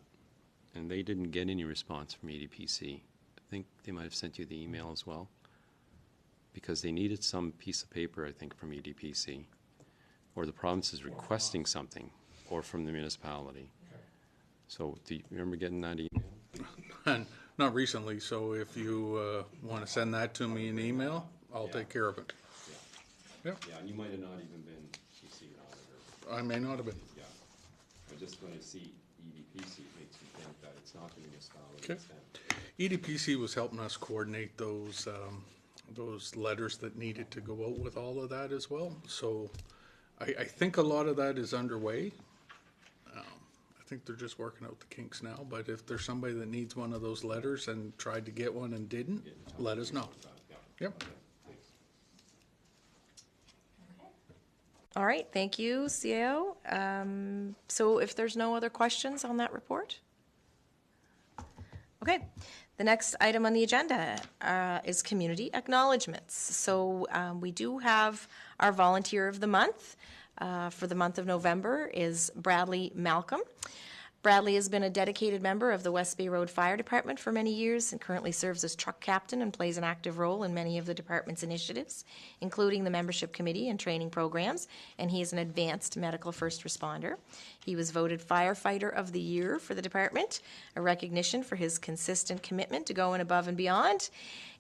and they didn't get any response from EDPC. I think they might have sent you the email as well, because they needed some piece of paper, I think, from EDPC, or the province is requesting something, or from the municipality. So do you remember getting that email? And not recently, so if you want to send that to me in email, I'll take care of it. Yep, Yeah, and you might have not even been CC'd on it, or, I may not have been. yeah. I just when I see EDPC, it makes me think that it's not the municipality. Okay. It's them. EDPC was helping us coordinate those letters that needed to go out with all of that as well. So I think a lot of that is underway. I think they're just working out the kinks now, but if there's somebody that needs one of those letters and tried to get one and didn't, let us know. Yep. All right, thank you, CAO. So if there's no other questions on that report? Okay, the next item on the agenda is community acknowledgements. So we do have our volunteer of the month for the month of November is Bradley Malcolm. Bradley has been a dedicated member of the West Bay Road Fire Department for many years and currently serves as truck captain and plays an active role in many of the department's initiatives, including the membership committee and training programs, and he is an advanced medical first responder. He was voted Firefighter of the Year for the department, a recognition for his consistent commitment to going above and beyond.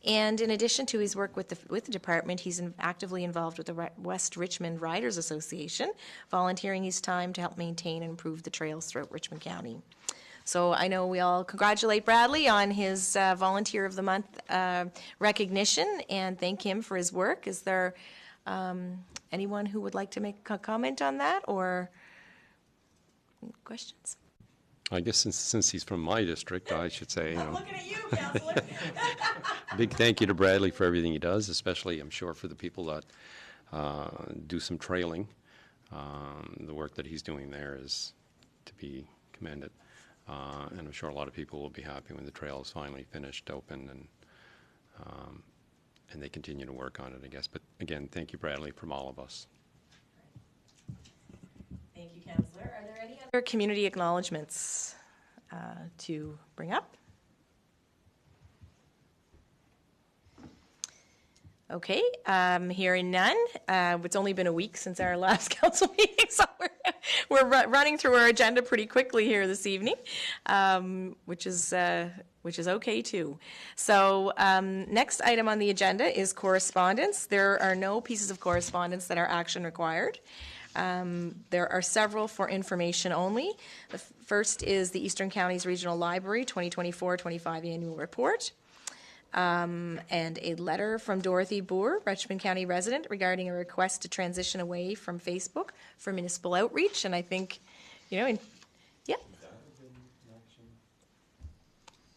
And in addition to his work with the department, he's actively involved with the West Richmond Riders Association, volunteering his time to help maintain and improve the trails throughout Richmond County. So I know we all congratulate Bradley on his Volunteer of the Month recognition and thank him for his work. Is there anyone who would like to make a comment on that or questions? I guess since he's from my district, I should say, I'm looking at you, Councillor. big thank you to Bradley for everything he does, especially, I'm sure, for the people that do some trailing. The work that he's doing there is to be commended. And I'm sure a lot of people will be happy when the trail is finally finished, open, and they continue to work on it, I guess. But again, thank you, Bradley, from all of us. Thank you, Councillor. Are there any other community acknowledgements to bring up? Okay, hearing none. It's only been a week since our last council meeting, so we're running through our agenda pretty quickly here this evening, which is okay too. So next item on the agenda is correspondence. There are no pieces of correspondence that are action required. There are several for information only. The first is the Eastern Counties Regional Library 2024-25 Annual Report. And a letter from Dorothy Boer, Richmond County resident, regarding a request to transition away from Facebook for municipal outreach. And I think, yeah.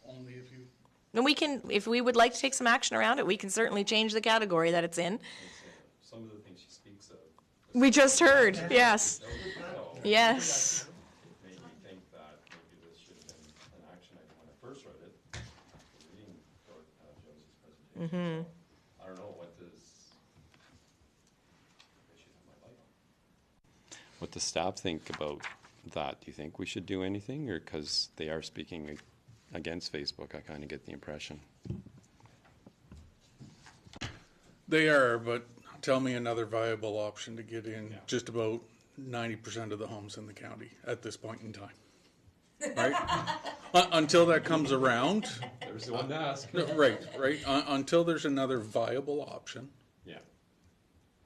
Only if you. And we can, if we would like to take some action around it, we can certainly change the category that it's in. Some of the things she speaks of. We just heard, yes. Yes. Made me think that maybe this should have been an action item when I first read it, reading Josie's presentation. I don't know, what does, they should have the staff think about that? Do you think we should do anything, or because they are speaking against Facebook, I kind of get the impression. They are, but tell me another viable option to get in just about 90% of the homes in the county at this point in time. Right? Until that comes around. There's the one to ask. No, right. Until there's another viable option, Yeah.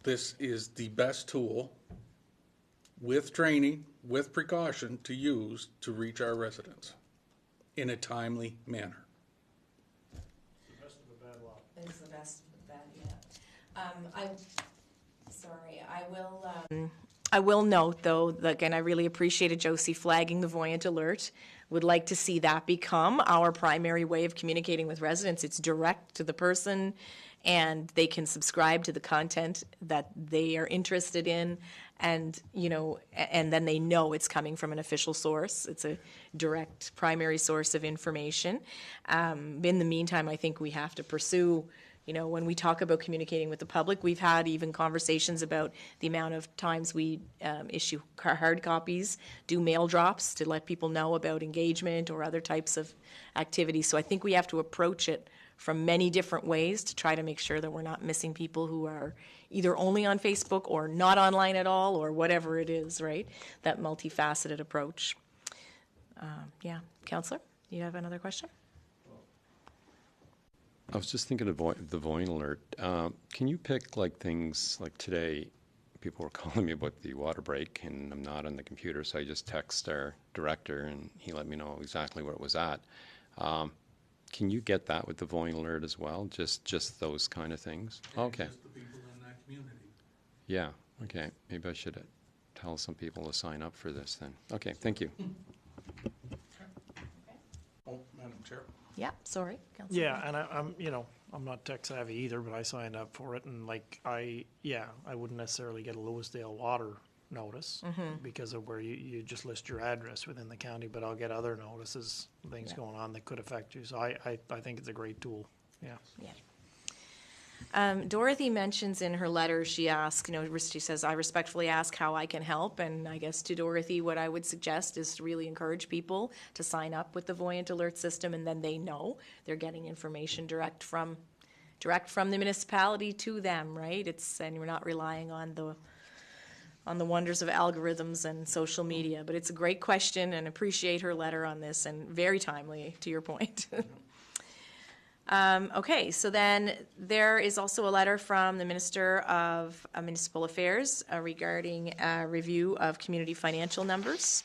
this is the best tool with training, with precaution to use to reach our residents in a timely manner. It's the best of that, yeah. I will note, though, that, again, I really appreciated Josie flagging the Voyant Alert. Would like to see that become our primary way of communicating with residents. It's direct to the person, and they can subscribe to the content that they are interested in, and, and then they know it's coming from an official source. It's a direct primary source of information. In the meantime, I think we have to pursue, when we talk about communicating with the public, we've had even conversations about the amount of times we issue hard copies, do mail drops to let people know about engagement or other types of activities. So I think we have to approach it from many different ways to try to make sure that we're not missing people who are either only on Facebook or not online at all, or whatever it is, right? That multifaceted approach. Yeah, Councillor, you have another question? I was just thinking of the Voyant Alert. Can you pick things like today? People were calling me about the water break, and I'm not on the computer, so I just text our director, and he let me know exactly where it was at. Can you get that with the Voyant Alert as well? Just those kind of things? Okay. Just the people in that community. Yeah. Okay. Maybe I should tell some people to sign up for this then. Okay. Thank you. Oh, Madam Chair. Yeah, sorry, Councillor. Yeah, and I'm not tech savvy either, but I signed up for it, and I wouldn't necessarily get a Lewisdale water notice because of where you just list your address within the county, but I'll get other notices, things going on that could affect you. So I think it's a great tool. Yeah. Dorothy mentions in her letter, she asks, she says, I respectfully ask how I can help. And I guess to Dorothy, what I would suggest is to really encourage people to sign up with the Voyant Alert system, and then they know they're getting information direct from the municipality to them, right? And we're not relying on the wonders of algorithms and social media. But it's a great question, and appreciate her letter on this, and very timely, to your point. Okay, so then there is also a letter from the Minister of Municipal Affairs regarding a review of community financial numbers.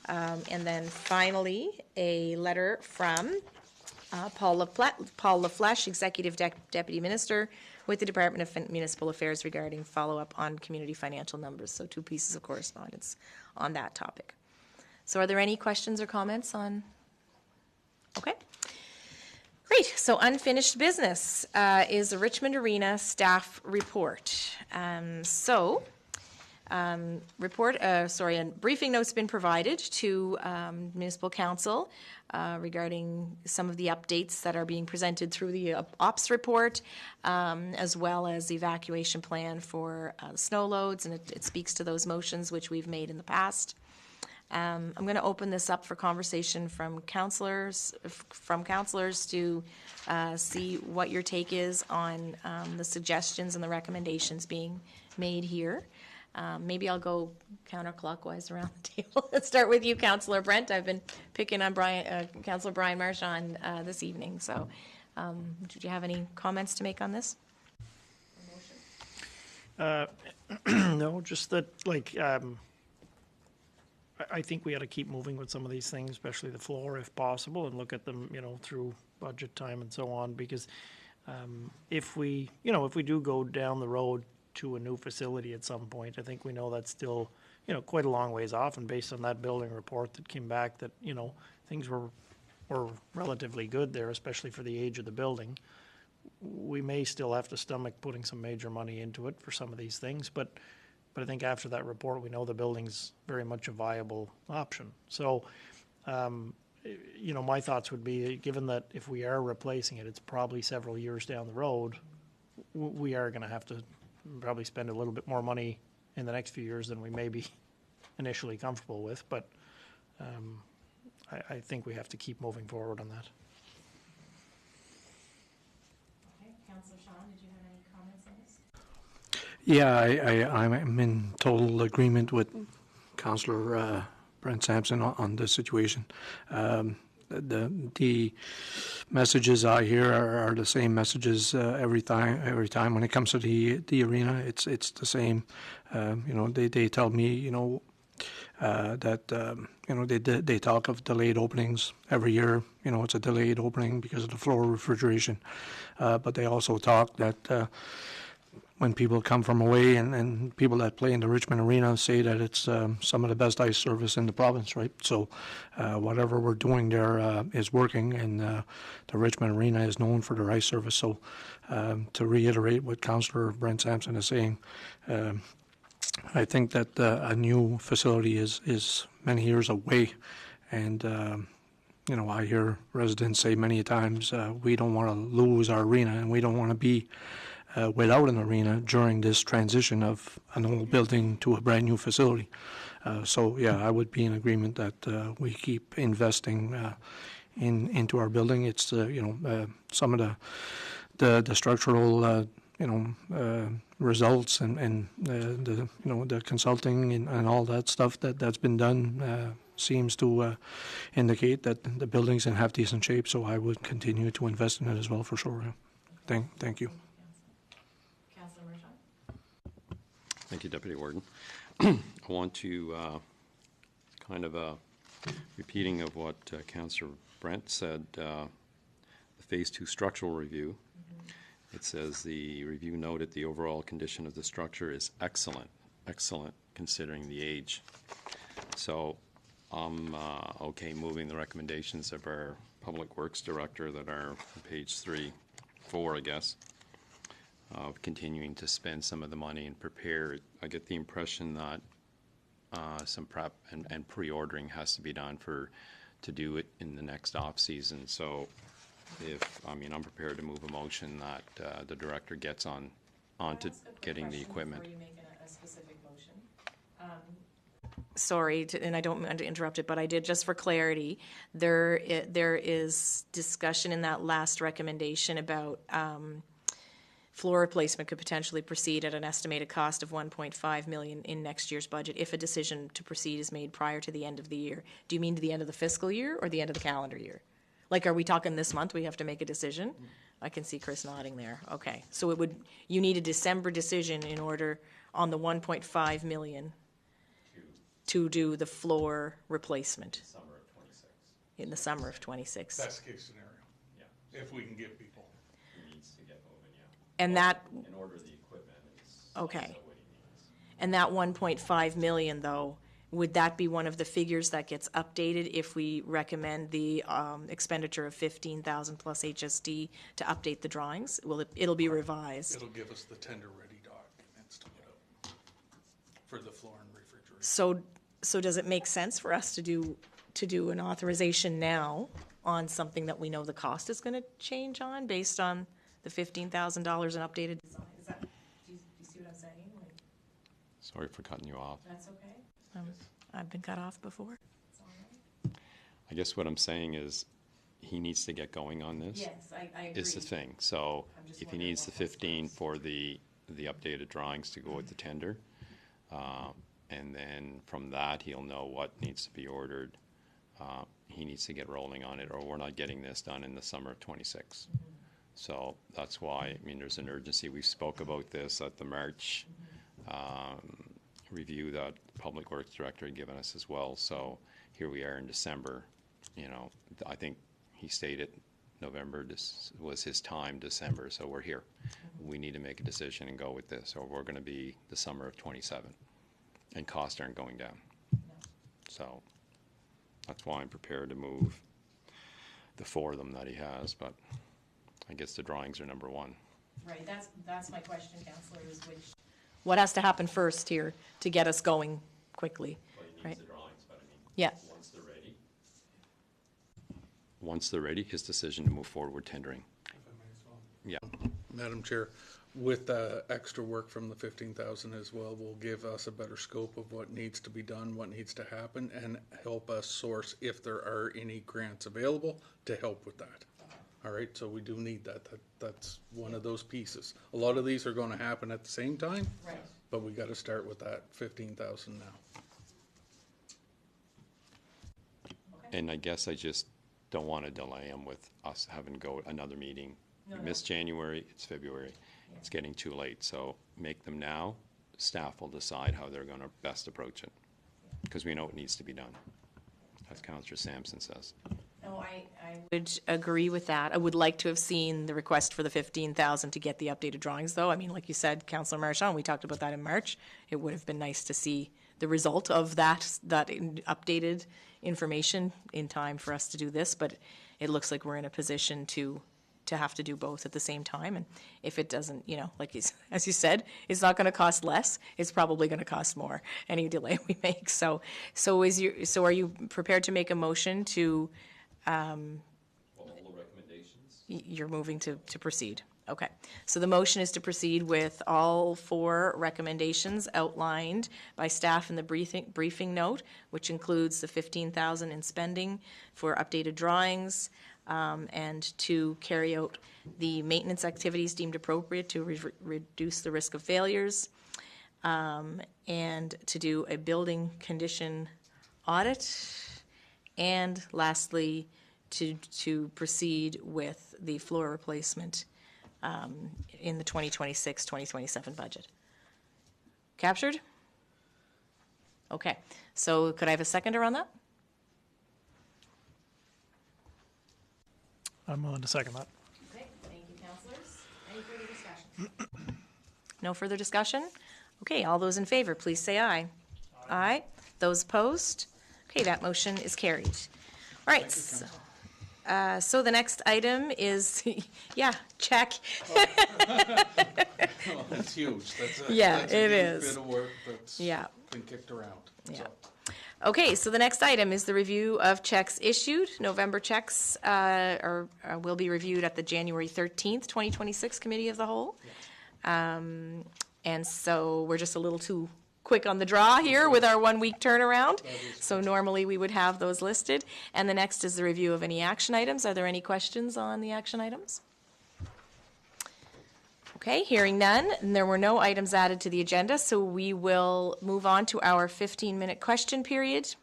And then finally, a letter from Paul LaFleche, Executive Deputy Minister with the Department of Municipal Affairs regarding follow-up on community financial numbers. So 2 pieces of correspondence on that topic. So are there any questions or comments on? Okay. Great. So unfinished business is the Richmond Arena staff report. A briefing note's been provided to Municipal Council regarding some of the updates that are being presented through the ops report, as well as the evacuation plan for snow loads, and it speaks to those motions which we've made in the past. I'm going to open this up for conversation from councillors to see what your take is on the suggestions and the recommendations being made here. Maybe I'll go counterclockwise around the table. Let's start with you, Councillor Brent. I've been picking on Councillor Brian Marchand this evening. So, did you have any comments to make on this? No, just that I think we ought to keep moving with some of these things, especially the floor, if possible, and look at them, through budget time and so on. Because if we do go down the road to a new facility at some point, I think we know that's still, quite a long ways off. And based on that building report that came back, that things were relatively good there, especially for the age of the building. We may still have to stomach putting some major money into it for some of these things, but I think after that report, we know the building's very much a viable option. So, my thoughts would be, given that if we are replacing it, it's probably several years down the road, we are going to have to probably spend a little bit more money in the next few years than we maybe initially comfortable with, but I think we have to keep moving forward on that. Okay, Councillor Sean, did you have any comments on this? Yeah, I'm in total agreement with Councillor Brent Sampson on this situation. The messages I hear are the same messages every time when it comes to the arena. It's the same. They tell me that they talk of delayed openings every year. It's a delayed opening because of the floor refrigeration, but they also talk that when people come from away and people that play in the Richmond Arena say that it's some of the best ice service in the province, right? So whatever we're doing there is working, and the Richmond Arena is known for their ice service. So to reiterate what Councillor Brent Sampson is saying, I think that a new facility is many years away, and I hear residents say many times we don't want to lose our arena, and we don't want to be without an arena during this transition of an old building to a brand new facility. So yeah, I would be in agreement that we keep investing into our building. It's some of the structural results and the consulting and all that stuff that's been done seems to indicate that the building's in half decent shape. So I would continue to invest in it as well, for sure. Thank you. Councillor Mershon? Thank you, Deputy Warden. I want to kind of repeating of what Councillor Brent said, the Phase 2 structural review. It says the review noted the overall condition of the structure is excellent considering the age. So I'm okay moving the recommendations of our Public Works Director that are on page 4, I guess, of continuing to spend some of the money and prepare. I get the impression that some prep and pre-ordering has to be done to do it in the next off season. So I'm prepared to move a motion that the director gets on to getting the equipment. Before you make a specific motion. Sorry, and I don't mean to interrupt it, but I did, just for clarity, there is discussion in that last recommendation about floor replacement could potentially proceed at an estimated cost of $1.5 million in next year's budget if a decision to proceed is made prior to the end of the year. Do you mean to the end of the fiscal year or the end of the calendar year? Like, are we talking this month we have to make a decision? I can see Chris nodding there. Okay, so you need a December decision in order on the 1.5 million to do the floor replacement. Summer of 26. In the summer of 26. Best case scenario, Yeah. if we can get people. He needs to get moving, yeah. And that, In order the equipment is okay. also what he needs. And that 1.5 million though, would that be one of the figures that gets updated if we recommend the expenditure of 15,000 plus HST to update the drawings? It'll be revised. It'll give us the tender-ready documents to put out for the floor and refrigeration. So does it make sense for us to do an authorization now on something that we know the cost is going to change on based on the $15,000 in updated design? Do you see what I'm saying? Sorry for cutting you off. That's okay. I've been cut off before. It's all right. I guess what I'm saying is he needs to get going on this. Yes, I agree. Is the thing. So I'm just if he wondering needs the what those 15 costs. for the updated drawings to go with the tender, and then from that he'll know what needs to be ordered. He needs to get rolling on it, or we're not getting this done in the summer of 26. So that's why, there's an urgency. We spoke about this at the March review that Public Works Director had given us as well. So here we are in December. I think he stated November was his time, December, so we're here. We need to make a decision and go with this, or we're going to be the summer of 27, and costs aren't going down. So that's why I'm prepared to move the 4 of them that he has, but I guess the drawings are number 1. Right, that's my question, Councillor, is what has to happen first here to get us going quickly, Well, he needs right? the drawings, but Yeah. once they're ready, his decision to move forward with tendering. If I may as well. Yeah. Madam Chair, with the extra work from the 15,000 as well, will give us a better scope of what needs to be done, what needs to happen, and help us source if there are any grants available to help with that. All right, so we do need that. That's one of those pieces. A lot of these are going to happen at the same time, Right. but we got to start with that 15,000 now. And I guess I just don't want to delay them with us having to go another meeting. We missed January, it's February. It's getting too late, so make them now. Staff will decide how they're going to best approach it, because we know it needs to be done, as Councillor Sampson says. No, I would agree with that. I would like to have seen the request for the 15,000 to get the updated drawings, though. I mean, like you said, Councillor Marchand, we talked about that in March. It would have been nice to see the result of that updated information in time for us to do this, but it looks like we're in a position to have to do both at the same time. And if it doesn't, you know, like as you said, it's not going to cost less. It's probably going to cost more, any delay we make. So are you prepared to make a motion to, All the recommendations? you're moving to proceed? Okay. So the motion is to proceed with all 4 recommendations outlined by staff in the briefing note, which includes the 15,000 in spending for updated drawings, and to carry out the maintenance activities deemed appropriate to reduce the risk of failures, and to do a building condition audit, and lastly, to proceed with the floor replacement in the 2026-2027 budget. Captured? Okay. So could I have a seconder on that? I'm willing to second that. Okay, thank you, councillors. Any further discussion? No further discussion? Okay, all those in favor, please say aye. Aye. Those opposed? Okay, that motion is carried. All right. So the next item is, yeah, check. Oh, that's huge. That's it a is. bit of work that's Yeah. been kicked around. Yeah. So. Okay, so the next item is the review of checks issued. November checks will be reviewed at the January 13th, 2026 Committee of the Whole. And so we're just a little too quick on the draw here with our 1-week turnaround. So normally we would have those listed. And the next is the review of any action items. Are there any questions on the action items? Okay, hearing none, and there were no items added to the agenda, so we will move on to our 15-minute question period.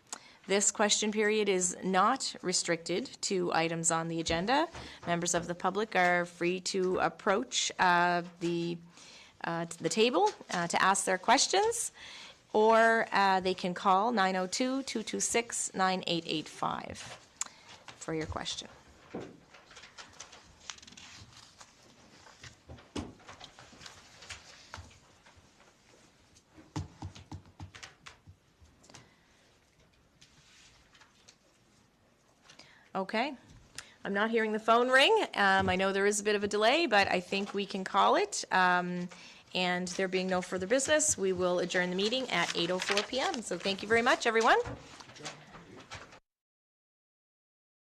This question period is not restricted to items on the agenda. Members of the public are free to approach the table to ask their questions, or they can call 902-226-9885 for your question. Okay. I'm not hearing the phone ring. I know there is a bit of a delay, but I think we can call it. And there being no further business, we will adjourn the meeting at 8:04 p.m. So thank you very much, everyone. Good job.